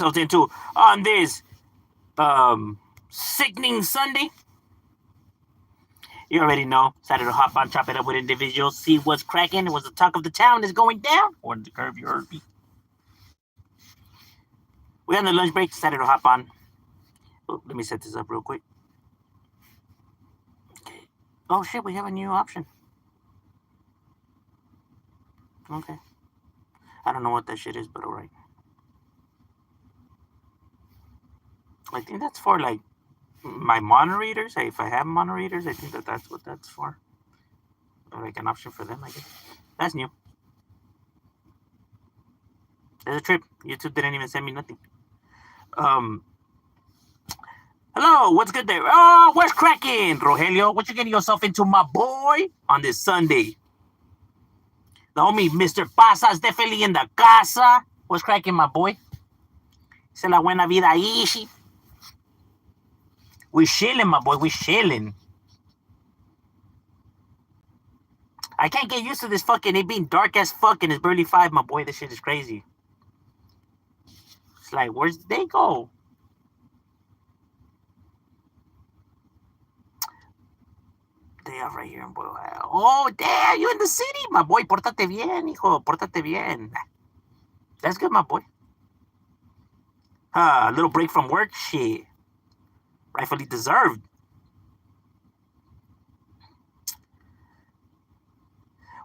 ourselves into on this sickening Sunday. You already know. Decided to hop on, chop it up with individuals, see what's cracking, what's the talk of the town is going down. Or the curve, you heard me. We on the lunch break, decided to hop on. Oh, let me set this up real quick. Okay. Oh shit, we have a new option. Okay. I don't know what that shit is, but alright. I think that's for like my moderators. If I have moderators, I think that's what that's for. Or like an option for them, I guess. That's new. There's a trip. YouTube didn't even send me nothing. Hello, what's good there? Oh, what's cracking, Rogelio? What you getting yourself into, my boy, on this Sunday? The homie Mr. Pasa's definitely in the casa. What's cracking, my boy? Se la buena vida ishi. We chilling, my boy. We chilling. I can't get used to this fucking it being dark as fuck and it's barely 5, my boy. This shit is crazy. It's like, where's the day go? Day off right here in Boyle. Oh, damn, you in the city, my boy. Pórtate bien, hijo. Pórtate bien. That's good, my boy. A little break from work, shit. Rightfully deserved.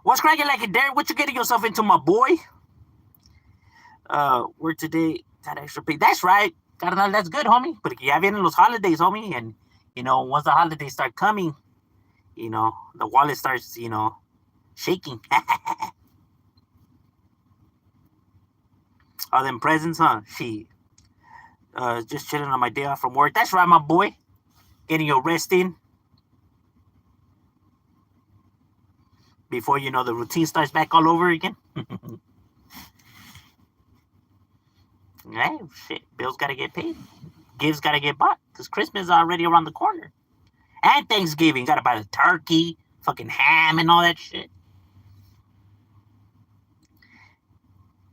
What's cracking like it, Derek? What you getting yourself into, my boy? Work today. Got extra pay. That's right. Carnal, that's good, homie. But ya vienen los holidays, homie. And, once the holidays start coming, the wallet starts, shaking. All them presents, huh? Shit. Just chilling on my day off from work. That's right, my boy. Getting your rest in. Before, the routine starts back all over again. Hey, shit. Bills got to get paid. Gifts got to get bought. Because Christmas is already around the corner. And Thanksgiving. Got to buy the turkey, fucking ham, and all that shit.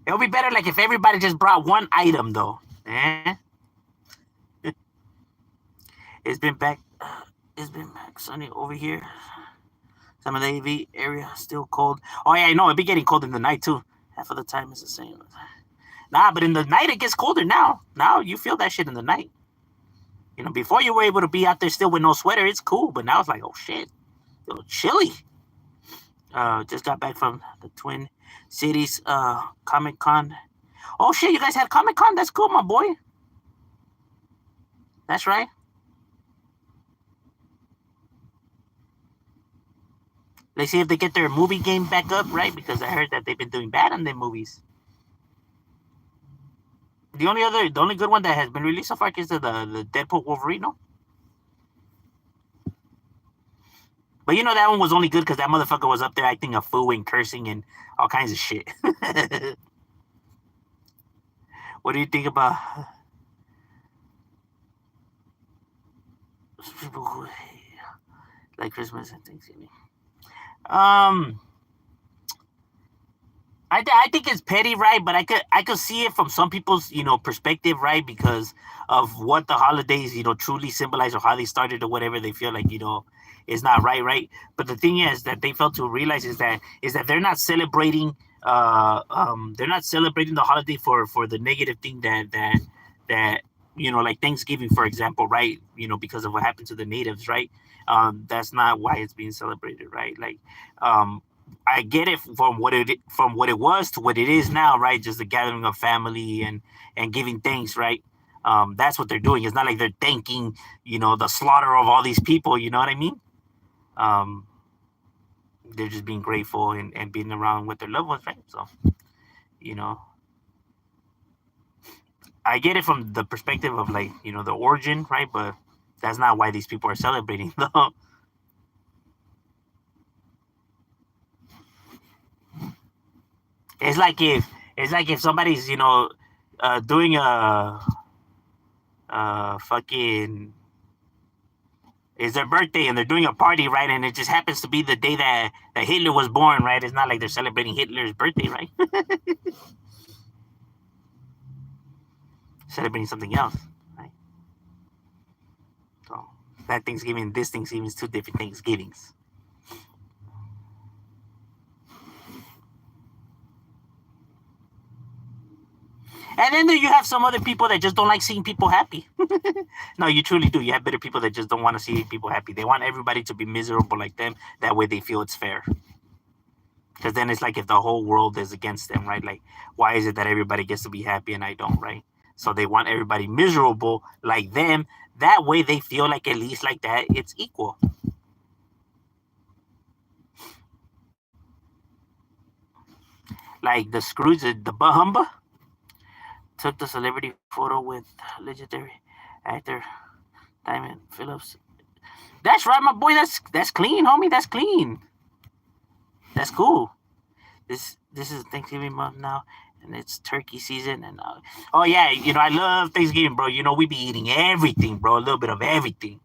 It would be better like if everybody just brought one item, though. It's been back sunny over here. Some of the AV area still cold. Oh yeah, I know. It be getting cold in the night too. Half of the time it's the same. Nah, but in the night it gets colder now. Now you feel that shit in the night. Before you were able to be out there still with no sweater, it's cool. But now it's like, oh shit, a little chilly. Just got back from the Twin Cities Comic Con. Oh shit, you guys had Comic Con? That's cool, my boy. That's right. Let's see if they get their movie game back up, right? Because I heard that they've been doing bad on their movies. The only good one that has been released so far is the Deadpool Wolverine. No? But that one was only good because that motherfucker was up there acting a fool and cursing and all kinds of shit. What do you think about people who like Christmas and Thanksgiving? I think it's petty, right? But I could see it from some people's perspective, right? Because of what the holidays truly symbolize or how they started or whatever. They feel like is not right. But the thing is that they fail to realize is that they're not celebrating they're not celebrating the holiday for the negative thing that like Thanksgiving, for example, right? Because of what happened to the natives, right? That's not why it's being celebrated, right? Like I get it from what it was to what it is now, right? Just the gathering of family and giving thanks, right? That's what they're doing. It's not like they're thanking, the slaughter of all these people. You know what I mean? They're just being grateful and being around with their loved ones, right? So, I get it from the perspective of like, the origin, right? But that's not why these people are celebrating, though. It's like if somebody's doing a fucking it's their birthday and they're doing a party, right? And it just happens to be the day that Hitler was born, right? It's not like they're celebrating Hitler's birthday, right? celebrating something else, right? So that Thanksgiving, this Thanksgiving is two different Thanksgivings. And then there you have some other people that just don't like seeing people happy. No, you truly do. You have better people that just don't want to see people happy. They want everybody to be miserable like them. That way they feel it's fair. Because then it's like if the whole world is against them, right? Like, why is it that everybody gets to be happy and I don't, right? So they want everybody miserable like them. That way they feel like at least like that it's equal. Like the Scrooge, the Bahumba took the celebrity photo with legendary actor Diamond Phillips. That's right, my boy. That's clean, homie. That's clean. That's cool. This is Thanksgiving month now, and it's turkey season. And oh yeah, I love Thanksgiving, bro. We be eating everything, bro. A little bit of everything.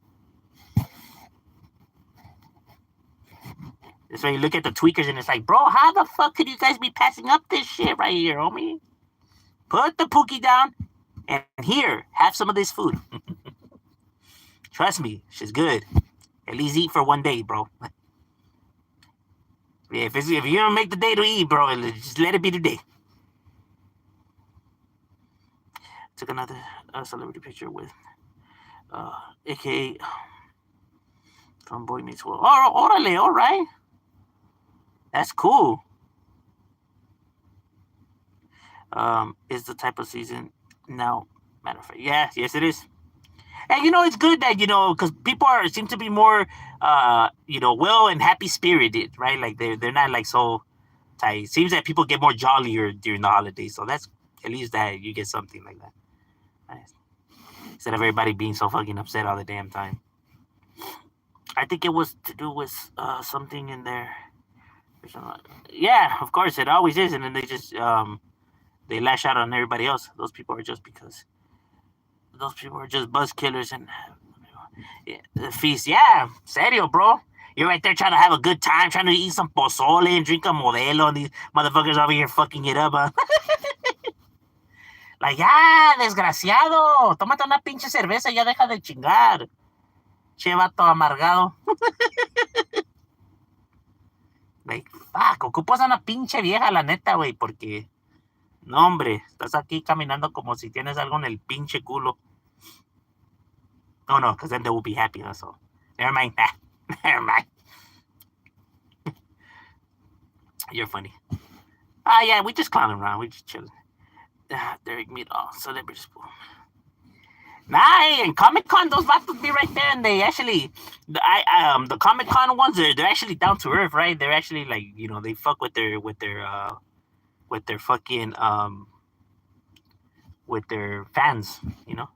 That's why you look at the tweakers and it's like, bro, how the fuck could you guys be passing up this shit right here, homie? Put the pookie down and here, have some of this food. Trust me, shit's good. At least eat for one day, bro. If you don't make the day to eat, bro, just let it be today. Took another celebrity picture with AKA from Boy Meets World. Oh, orale, all right. That's cool. Is the type of season now. Matter of fact, yes, it is. And it's good that because people seem to be more well and happy spirited, right? Like they're not like so tight. It seems that people get more jollier during the holidays, so that's at least that you get something like that. Nice. Instead of everybody being so fucking upset all the damn time. I think it was to do with something in there. Yeah, of course it always is, and then they just they lash out on everybody else. Those people are just buzz killers and the feast. Yeah, serio, bro. You're right there trying to have a good time, trying to eat some pozole and drink a modelo, and these motherfuckers over here fucking it up, huh? Like, ya, desgraciado, tómate una pinche cerveza, ya deja de chingar. Che vato amargado. Like, fuck, ocupas a una pinche vieja, la neta, güey, porque... No, hombre, estás aquí caminando como si tienes algo en el pinche culo. Oh, no, because then they will be happy, that's all. Never mind. Never mind. You're funny. Yeah, we just clowning around. We just chilling. Derek meet all celebrities. Nah, and Comic Con, those vatos be right there, and they actually, the Comic Con ones, they're actually down to earth, right? They're actually like, they fuck with their fucking with their fans, Not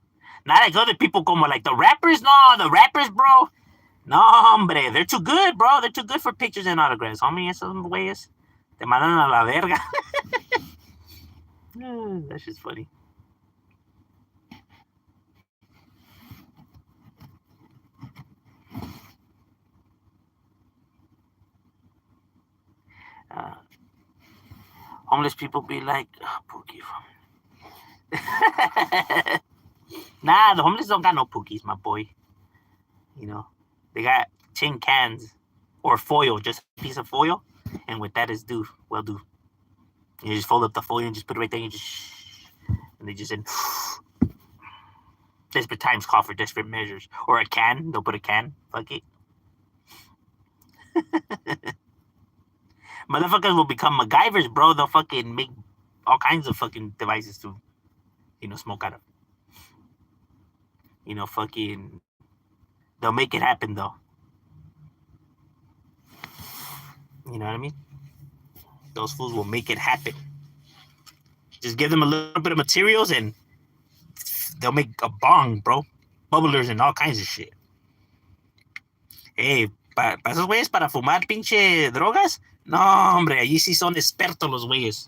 like other people como like the rappers. No, the rappers, bro. No, hombre, they're too good, bro. They're too good for pictures and autographs. Homie, esos güeyes te mandan a la verga. That's just funny. Homeless people be like, Pookie. Nah, the homeless don't got no Pookies, my boy. They got tin cans or foil, just a piece of foil, and with that is well do. You just fold up the foil and just put it right there, and they just in. Desperate times call for desperate measures. Or a can, they'll put a can. Fuck it. Motherfuckers will become MacGyvers, bro. They'll fucking make all kinds of fucking devices to, smoke out of. Fucking. They'll make it happen, though. You know what I mean? Those fools will make it happen. Just give them a little bit of materials and they'll make a bong, bro. Bubblers and all kinds of shit. Hey, para esos güeyes, para fumar pinche drogas, no, hombre, allí sí son expertos los güeyes.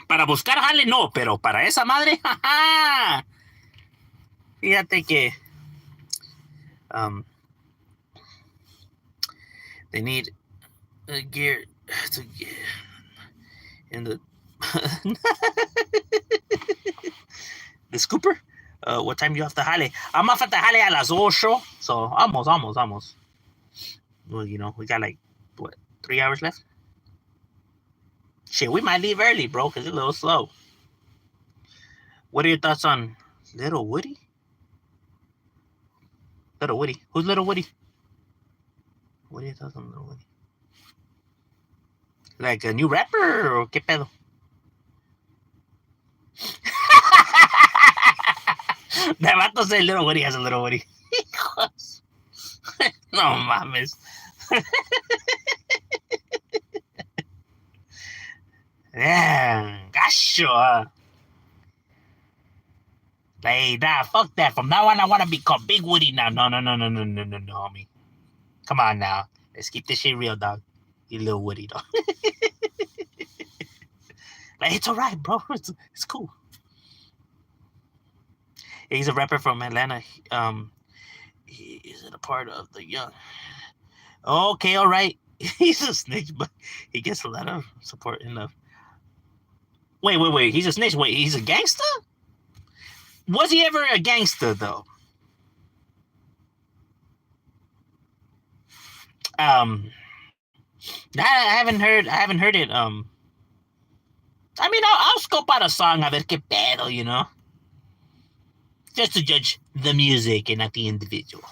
Para buscar jale, no, pero para esa madre, jaja. Fíjate que they need gear to get in the the scooper. What time you off the jale? I'm off at the jale a las 8. So almost. Well, we got like what 3 hours left. Shit, we might leave early, bro, because it's a little slow. What are your thoughts on Little Woody? Little Woody. Who's Little Woody? What are your thoughts on Little Woody? Like a new rapper or qué pedo? That vato say Little Woody has a Little Woody. No mames. Yeah, gacho. Hey, nah, fuck that. From now on, I want to be called Big Woody now. No, homie. Come on now. Let's keep this shit real, dog. You little Woody, dog. Like, it's all right, bro. It's cool. He's a rapper from Atlanta. He is a part of the Young. Okay, all right. He's a snitch, but he gets a lot of support in the. Wait. He's a snitch. Wait, he's a gangster? Was he ever a gangster though? I haven't heard it. I mean, I'll scope out a song a ver qué pedo, just to judge the music and not the individual.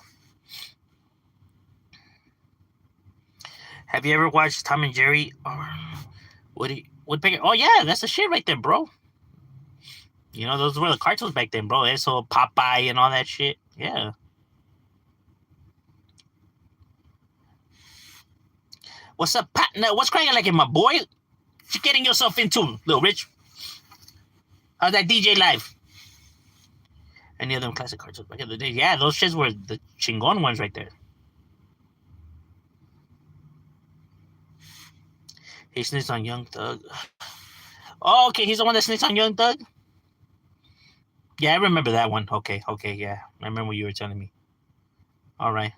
Have you ever watched Tom and Jerry or Woodpecker? Oh yeah, that's the shit right there, bro. Those were the cartoons back then, bro. So Popeye and all that shit. Yeah. What's up, partner? What's cracking like it, my boy? What you getting yourself into, Little Rich? How's that DJ live? Any of them classic cartoons back in the day? Yeah, those shits were the chingon ones right there. He snitched on Young Thug. Oh, okay, he's the one that snitched on Young Thug? Yeah, I remember that one. Okay, yeah. I remember what you were telling me. All right.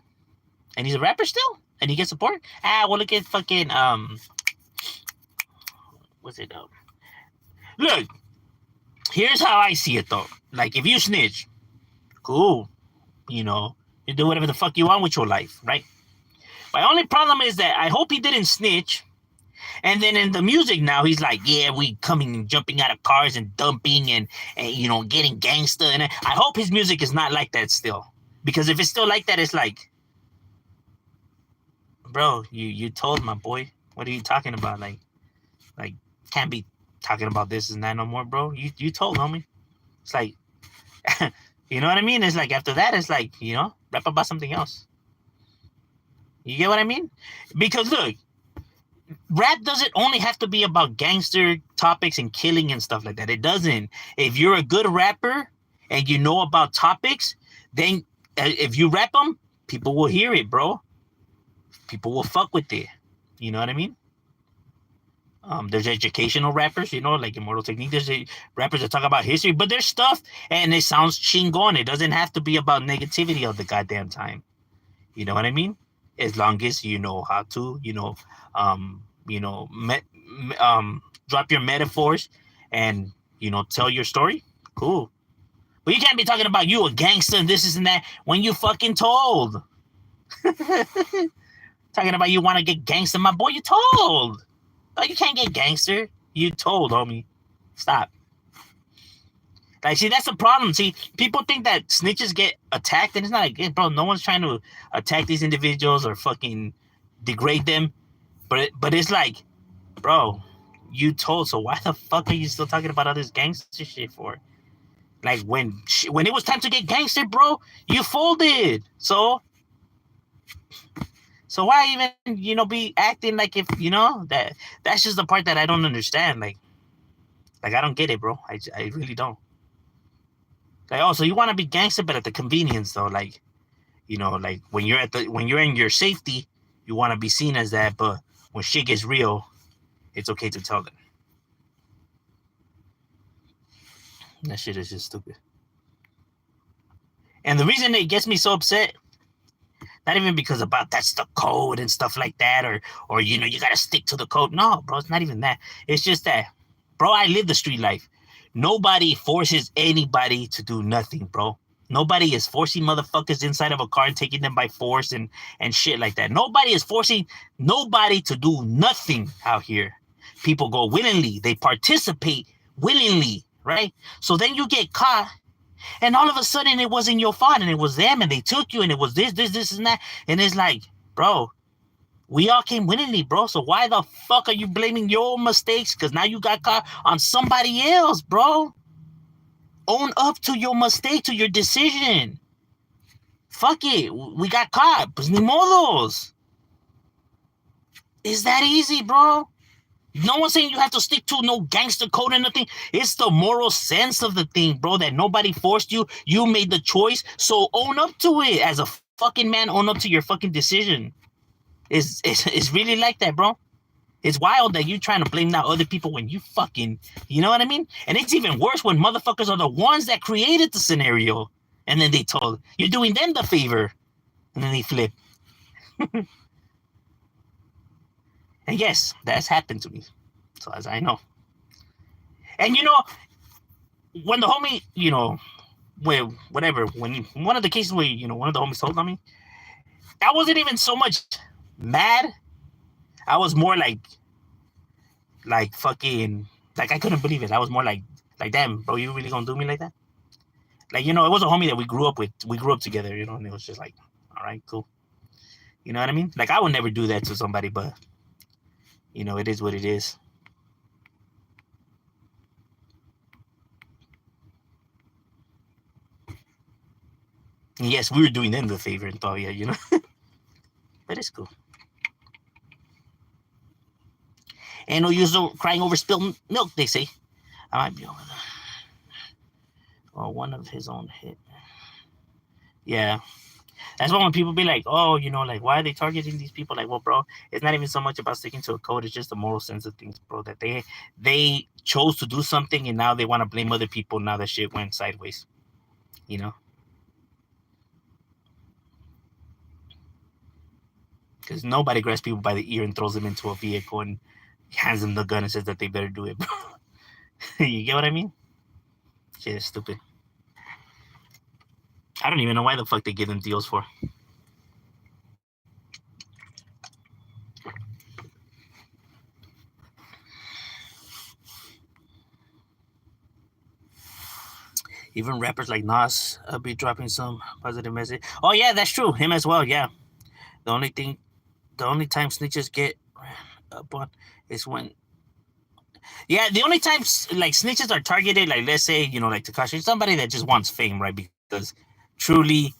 And he's a rapper still? And he gets support? Well, look at fucking, what's it, Look, here's how I see it, though. Like, if you snitch, cool. You do whatever the fuck you want with your life, right? My only problem is that I hope he didn't snitch. And then in the music now, he's like, yeah, we coming and jumping out of cars and dumping and getting gangster. And I hope his music is not like that still. Because if it's still like that, it's like, bro, you told my boy. What are you talking about? Like can't be talking about this and that no more, bro. You told, homie. It's like, you know what I mean? It's like after that, it's like, rap about something else. You get what I mean? Because look, rap doesn't only have to be about gangster topics and killing and stuff like that. It doesn't. If you're a good rapper and you know about topics, then if you rap them, people will hear it, bro. People will fuck with it. You know what I mean? There's educational rappers, like Immortal Technique. There's rappers that talk about history, but there's stuff and it sounds chingon. It doesn't have to be about negativity all the goddamn time. You know what I mean? As long as you know how to, drop your metaphors and, tell your story. Cool. But you can't be talking about you a gangster and this and that when you fucking told. Talking about you want to get gangster, my boy, you told. Oh, you can't get gangster. You told, homie. Stop. Like, see, that's the problem. See, people think that snitches get attacked, and it's not like, bro, no one's trying to attack these individuals or fucking degrade them. But it's like, bro, you told, so why the fuck are you still talking about all this gangster shit for? Like, when it was time to get gangster, bro, you folded. So why even, be acting like if, that's just the part that I don't understand. Like I don't get it, bro. I really don't. Like, oh, so you want to be gangster, but at the convenience, though. Like, like when you're in your safety, you want to be seen as that. But when shit gets real, it's okay to tell them. That shit is just stupid. And the reason it gets me so upset, Not even because about that's the code and stuff like that, or you know, you gotta stick to the code. No, bro, it's not even that. It's just that, bro, I live the street life. Nobody forces anybody to do nothing, bro. Nobody is forcing motherfuckers inside of a car and taking them by force and shit like that. Nobody is forcing nobody to do nothing out here. People go willingly. They participate willingly, right? So then you get caught, and all of a sudden it wasn't your fault, and it was them, and they took you, and it was this, and that. And it's like, bro, we all came willingly, bro. So why the fuck are you blaming your mistakes? Because now you got caught on somebody else, bro. Own up to your mistake, to your decision. Fuck it. We got caught. Pues ni modos. It's that easy, bro. No one's saying you have to stick to no gangster code or nothing. It's the moral sense of the thing, bro, that nobody forced you. You made the choice. So own up to it. As a fucking man, own up to your fucking decision. It's really like that, bro. It's wild that you're trying to blame now other people when you fucking, you know what I mean? And it's even worse when motherfuckers are the ones that created the scenario. And then they told, you're doing them the favor. And then they flip. And yes, that's happened to me. So as I know. And you know, when the homie, you know, when one of the cases where, you know, one of the homies told on me, I wasn't even so much mad. I was more like fucking, like I couldn't believe it. I was more like damn, bro, you really gonna do me like that? Like, you know, it was a homie that we grew up with. We grew up together, you know, and it was just like, all right, cool. You know what I mean? Like, I would never do that to somebody, but, you know, it is what it is. And yes, we were doing them the favor and thought, yeah, you know. But it's cool. And no use crying over spilled milk, they say. I might be over there. Or one of his own hit. Yeah. That's why when people be like, oh, you know, like, why are they targeting these people? Like, well, bro, it's not even so much about sticking to a code. It's just the moral sense of things, bro, that they chose to do something and now they want to blame other people. Now that shit went sideways, you know? Because nobody grabs people by the ear and throws them into a vehicle and hands them the gun and says that they better do it, bro. You get what I mean? Shit is stupid. I don't even know why the fuck they give them deals for. Even rappers like Nas be dropping some positive message. Oh yeah, that's true. Him as well. Yeah. The only time snitches get up on is when. Yeah, the only time like snitches are targeted, like let's say, you know, like Tekashi, somebody that just wants fame, right? Because truly,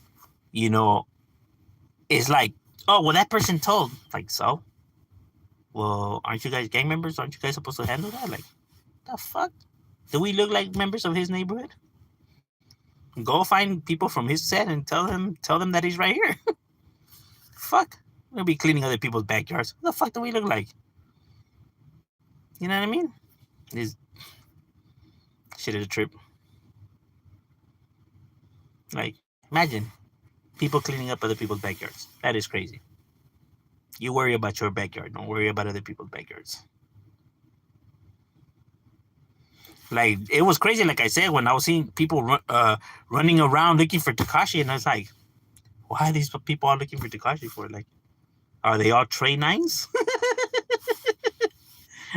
you know, it's like, oh well, that person told, like, so. Well, aren't you guys gang members? Aren't you guys supposed to handle that? Like, the fuck? Do we look like members of his neighborhood? Go find people from his set and tell them that he's right here. Fuck. We'll be cleaning other people's backyards. What the fuck do we look like? You know what I mean? This shit is a trip. Like, imagine people cleaning up other people's backyards. That is crazy. You worry about your backyard. Don't worry about other people's backyards. Like, it was crazy, like I said, when I was seeing people running around looking for Tekashi, and I was like, why are these people all looking for Tekashi for? Like, are they all Trey Nines?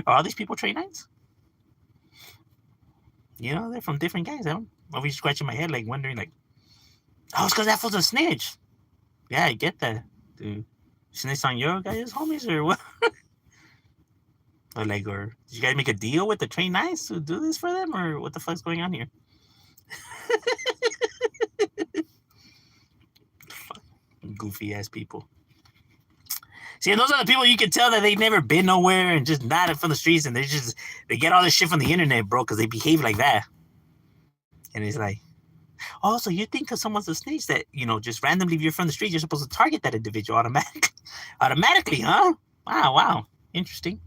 Are all these people Trey Nines? You know, they're from different gangs. I'm always scratching my head, like, wondering, like, oh, it's because that fool's a snitch. Yeah, I get that. Dude, snitch on your guys' homies, or what? Or like, or did you guys make a deal with the Trey Nines to do this for them, or what the fuck's going on here? Goofy ass people. See, and those are the people you can tell that they've never been nowhere and just not from the streets, and they get all this shit from the internet, bro, because they behave like that. And it's like, oh, so you think because someone's a snitch that, you know, just randomly if you're from the street, you're supposed to target that individual automatically, huh? Wow, interesting.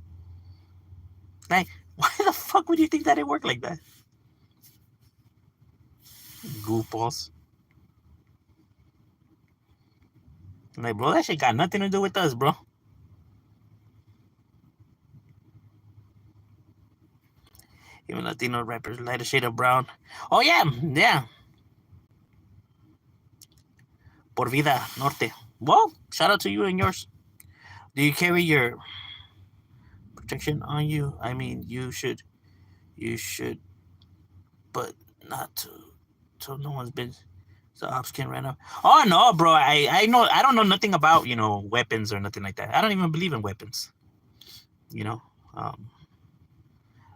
Like, why the fuck would you think that it worked like that? Goofballs. Like, bro, that shit got nothing to do with us, bro. Even Latino rappers, lighter shade of brown. Oh yeah, yeah. Por vida norte. Well, shout out to you and yours. Do you carry your protection on you? I mean, you should, but not to. So no one's been. The ops can run up. Oh no, bro. I know. I don't know nothing about weapons or nothing like that. I don't even believe in weapons. You know. Um,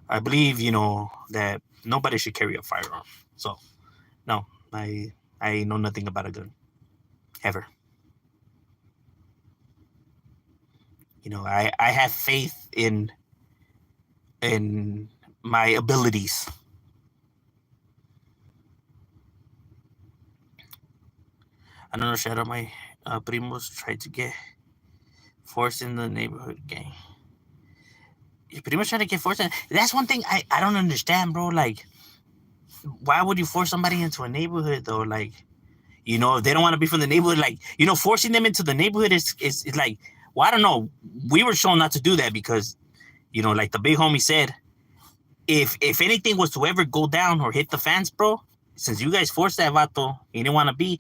I believe that nobody should carry a firearm. So no, I know nothing about a gun ever. I have faith in my abilities. I don't know. Shadow, my primos tried to get forced in the neighborhood gang. You pretty much trying to get forced in. That's one thing I don't understand, bro. Like, why would you force somebody into a neighborhood though? Like, if they don't want to be from the neighborhood, like, forcing them into the neighborhood is like, well, I don't know. We were shown not to do that because, like the big homie said, if anything was to ever go down or hit the fans, bro, since you guys forced that vato, you didn't want to be,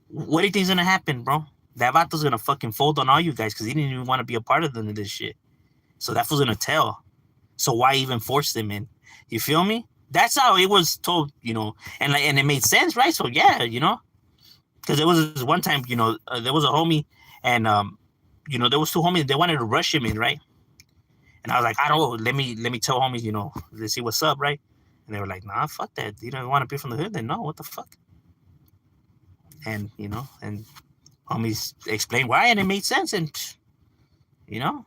what do you think's gonna happen, bro? That vato's gonna fucking fold on all you guys because he didn't even want to be a part of this shit. So that was gonna tell. So why even force them in? You feel me? That's how it was told, and it made sense, right? So yeah, because there was this one time, there was a homie, and there was two homies. They wanted to rush him in, right? And I was like, I don't know. Let me tell homies, let's see what's up, right? And they were like, nah, fuck that. You don't want to be from the hood? Then no, what the fuck? And and homies explained why, and it made sense, and you know.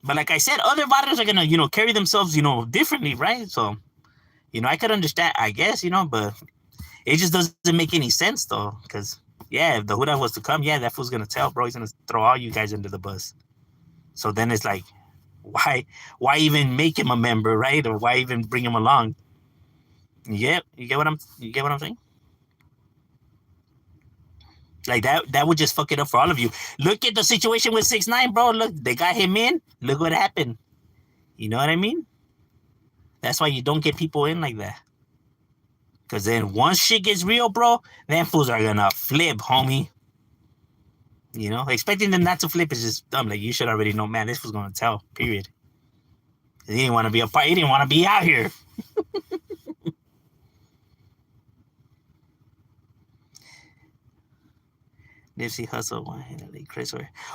But like I said, other vatos are gonna, carry themselves, differently, right? So, I could understand, I guess, but it just doesn't make any sense though, because yeah, if the Huda was to come, yeah, that fool's gonna tell, bro. He's gonna throw all you guys under the bus. So then it's like, why even make him a member, right? Or why even bring him along? Yeah, you get what I'm saying? Like that would just fuck it up for all of you. Look at the situation with 6ix9ine, bro. Look, they got him in. Look what happened. You know what I mean? That's why you don't get people in like that. Cause then once shit gets real, bro, them fools are gonna flip, homie. Expecting them not to flip is just dumb. Like, you should already know, man, this was gonna tell, period. He didn't want to be a part, he didn't want to be out here. Nipsey Hussle, one-handedly Chris.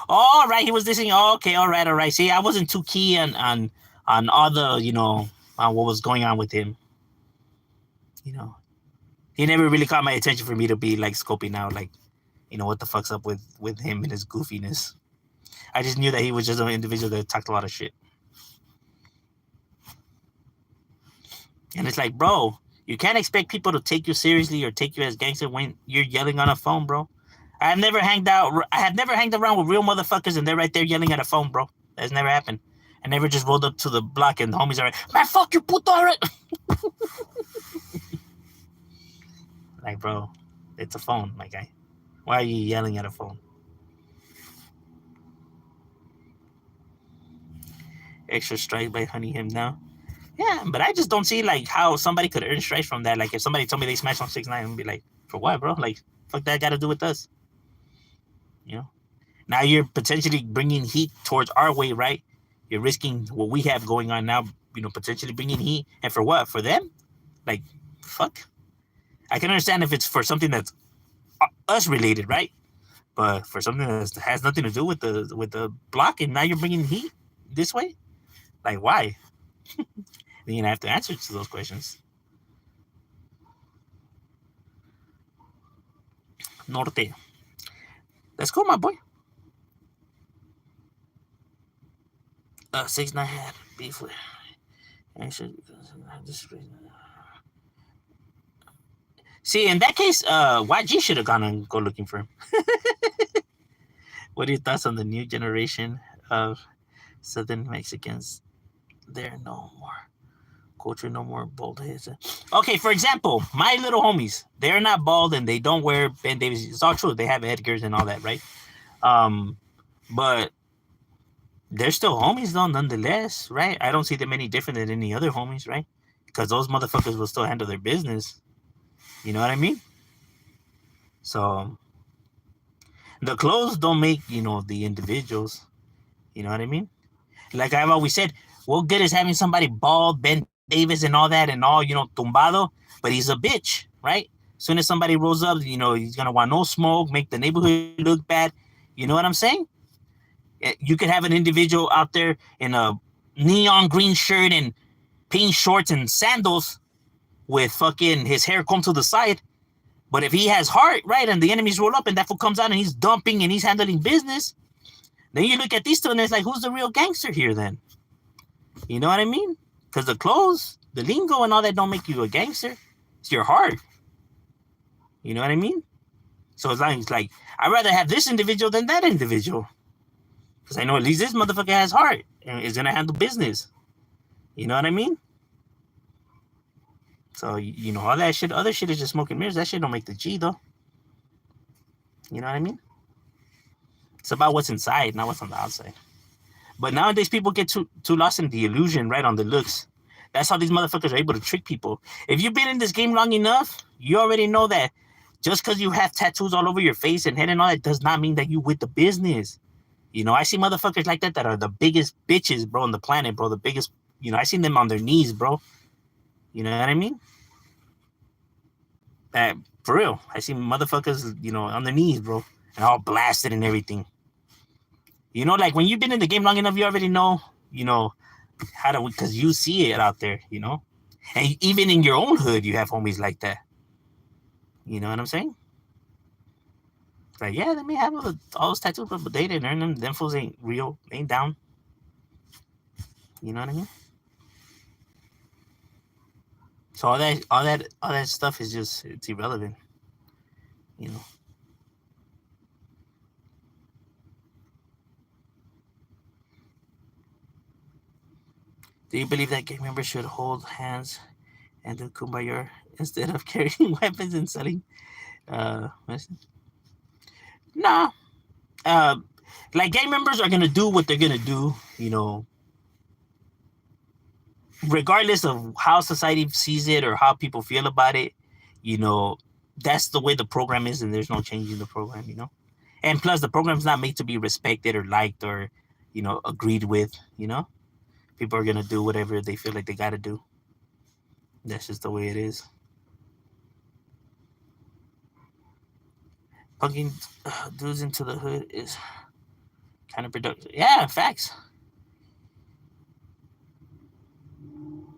All right, he was dissing. Oh, okay, all right. See, I wasn't too key on all the, on what was going on with him. He never really caught my attention for me to be like scoping out, like, what the fuck's up with him and his goofiness. I just knew that he was just an individual that talked a lot of shit. And it's like, bro, you can't expect people to take you seriously or take you as gangster when you're yelling on a phone, bro. I have never hanged around with real motherfuckers and they're right there yelling at a phone, bro. That's never happened. I never just rolled up to the block and the homies are like, man, fuck you, puto. Like, bro, it's a phone, my guy. Why are you yelling at a phone? Extra strike by hunting him now. Yeah, but I just don't see like how somebody could earn strikes from that. Like, if somebody told me they smashed on 6ix9ine, I'd be like, for what, bro? Like, fuck that got to do with us. Now you're potentially bringing heat towards our way, right? You're risking what we have going on now, potentially bringing heat. And for what? For them? Like, fuck. I can understand if it's for something that's us related, right? But for something that has nothing to do with the block, and now you're bringing heat this way? Like, why? Then you have to answer to those questions. Norte. That's cool, my boy. 6ix9ine had beef with. See, in that case, YG should have gone and go looking for him. What are your thoughts on the new generation of Southern Mexicans? They're no more culture, no more bald heads. Okay, for example, my little homies, they're not bald and they don't wear Ben Davis. It's all true. They have Edgars and all that, right? But they're still homies though, nonetheless, right? I don't see them any different than any other homies, right? Because those motherfuckers will still handle their business. You know what I mean? So the clothes don't make, the individuals. You know what I mean? Like I've always said, what good is having somebody bald, Ben Davis, and all that, and all, tumbado, but he's a bitch, right? As soon as somebody rolls up, he's gonna want no smoke, make the neighborhood look bad. You know what I'm saying? You could have an individual out there in a neon green shirt and pink shorts and sandals with fucking his hair combed to the side. But if he has heart, right, and the enemies roll up and that fool comes out and he's dumping and he's handling business, then you look at these two and it's like, who's the real gangster here then? You know what I mean? Because the clothes, the lingo and all that don't make you a gangster. It's your heart. You know what I mean? So it's like I'd rather have this individual than that individual. Because I know at least this motherfucker has heart and is going to handle business. You know what I mean? So, all that shit, other shit is just smoke and mirrors. That shit don't make the G, though. You know what I mean? It's about what's inside, not what's on the outside. But nowadays, people get too lost in the illusion, right, on the looks. That's how these motherfuckers are able to trick people. If you've been in this game long enough, you already know that just because you have tattoos all over your face and head and all that does not mean that you with the business. I see motherfuckers like that are the biggest bitches, bro, on the planet, bro. The biggest, I seen them on their knees, bro. You know what I mean? For real. I see motherfuckers, on their knees, bro. And all blasted and everything. Like when you've been in the game long enough, you already know, how to, because you see it out there, And even in your own hood, you have homies like that. You know what I'm saying? It's like, yeah, they may have all those tattoos, but they didn't earn them. Them fools ain't real. They ain't down. You know what I mean? So all that stuff is just, it's irrelevant. Do you believe that gang members should hold hands and do kumbaya instead of carrying weapons and selling? Nah. Like gang members are gonna do what they're gonna do, regardless of how society sees it or how people feel about it. That's the way the program is, and there's no change in the program. And plus, the program's not made to be respected or liked or, agreed with. People are gonna do whatever they feel like they gotta do. That's just the way it is. Punking dudes into the hood is kind of productive. Yeah, facts.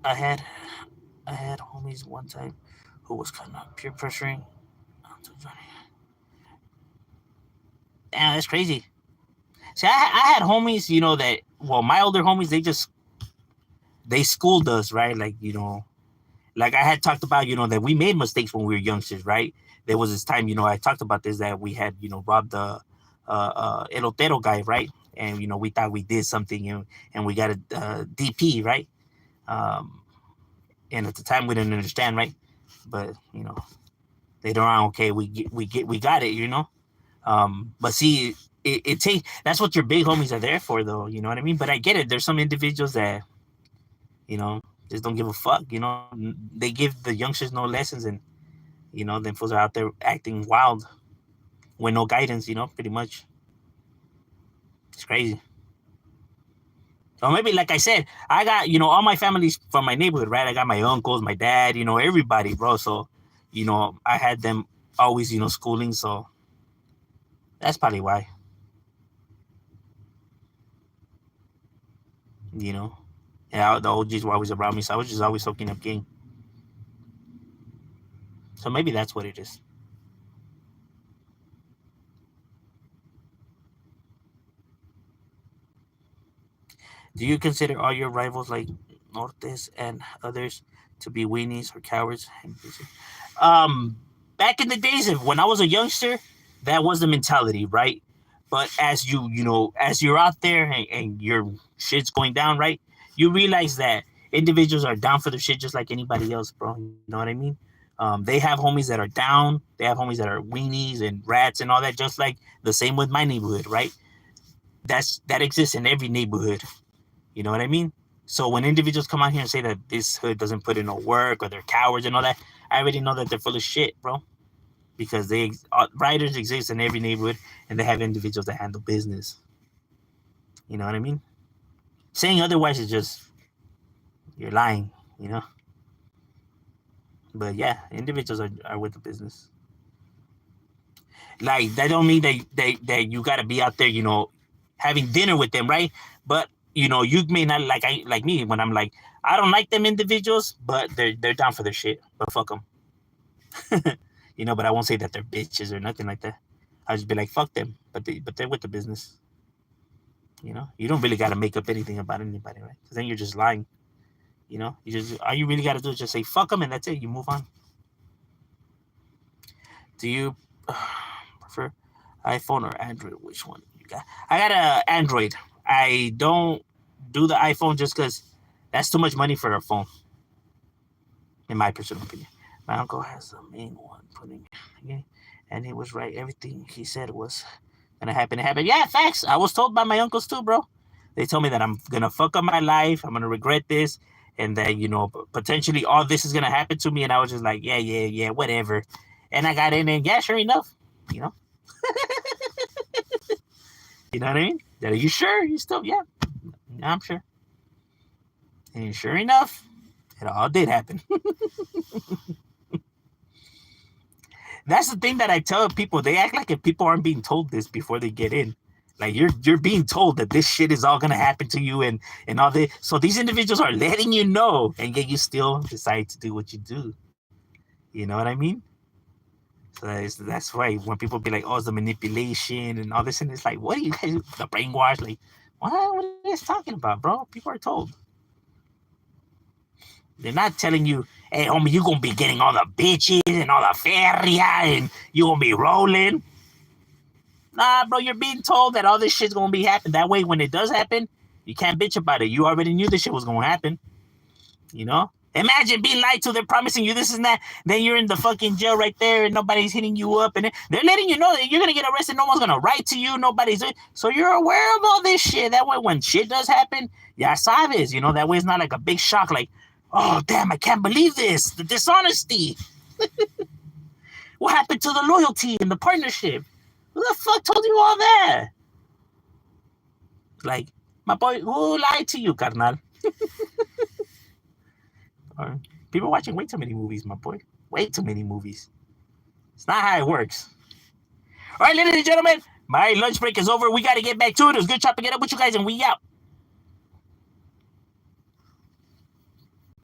I had homies one time who was kind of peer pressuring. Damn, that's crazy. See, I had homies, that, well, my older homies, they schooled us, right? Like, like I had talked about, that we made mistakes when we were youngsters, right? There was this time, I talked about this, that we had, robbed the elotero guy, right? And, we thought we did something and we got a DP, right? And at the time we didn't understand, right? But, later on, okay, we got it, But see, it takes, that's what your big homies are there for, though. You know what I mean? But I get it. There's some individuals that, just don't give a fuck. They give the youngsters no lessons, and them fools are out there acting wild with no guidance. Pretty much. It's crazy. So maybe, like I said, I got all my families from my neighborhood, right? I got my uncles, my dad, everybody, bro. So, I had them always, schooling. So that's probably why. Yeah, the OGs were always around me, so I was just always soaking up game. So maybe that's what it is. Do you consider all your rivals like Nortes and others to be weenies or cowards? Um, Back in the days, when I was a youngster, that was the mentality, right? But as as you're out there and your shit's going down, right? You realize that individuals are down for their shit just like anybody else, bro. You know what I mean? They have homies that are down. They have homies that are weenies and rats and all that. Just like the same with my neighborhood, right? That exists in every neighborhood. You know what I mean? So when individuals come out here and say that this hood doesn't put in no work or they're cowards and all that, I already know that they're full of shit, bro. Because writers exist in every neighborhood and they have individuals that handle business. You know what I mean? Saying otherwise is just, you're lying, you know? But yeah, individuals are with the business. Like, that don't mean that you got to be out there, you know, having dinner with them, right? But, you know, you may not like me when I'm like, I don't like them individuals, but they're down for their shit. But fuck them. You know, but I won't say that they're bitches or nothing like that. I'll just be like, fuck them. But they're with the business. You know, you don't really got to make up anything about anybody, right? Because then you're just lying. You know, all you really got to do is just say fuck them, and that's it. You move on. Do you prefer iPhone or Android? Which one you got? I got a Android. I don't do the iPhone just because that's too much money for a phone, in my personal opinion. My uncle has the main one putting, and he was right. Everything he said was gonna happen. It happened. Yeah, facts. I was told by my uncles too, bro. They told me that I'm gonna fuck up my life. I'm gonna regret this, and that, you know, potentially all this is gonna happen to me. And I was just like, yeah, whatever. And I got in, and yeah, sure enough, you know. You know what I mean? Are you sure? You still, yeah, I'm sure. And sure enough, it all did happen. That's the thing that I tell people. They act like if people aren't being told this before they get in. Like, you're being told that this shit is all gonna happen to you and all this. So these individuals are letting you know, and yet you still decide to do what you do. You know what I mean? So that's why when people be like, oh, it's the manipulation and all this, and it's like, what are you guys, the brainwash? Like, what are you guys talking about, bro? People are told. They're not telling you, hey, homie, you're going to be getting all the bitches and all the feria and you're going to be rolling. Nah, bro, you're being told that all this shit's going to be happening. That way, when it does happen, you can't bitch about it. You already knew this shit was going to happen. You know? Imagine being lied to. They're promising you this and that. Then you're in the fucking jail right there and nobody's hitting you up. And they're letting you know that you're going to get arrested. No one's going to write to you. So you're aware of all this shit. That way, when shit does happen, ya sabes. You know, that way it's not like a big shock. Like, oh, damn, I can't believe this. The dishonesty. What happened to the loyalty and the partnership? Who the fuck told you all that? Like, my boy, who lied to you, carnal? People watching way too many movies, my boy. Way too many movies. It's not how it works. All right, ladies and gentlemen, my lunch break is over. We got to get back to it. It was good chopping it up with you guys, and we out.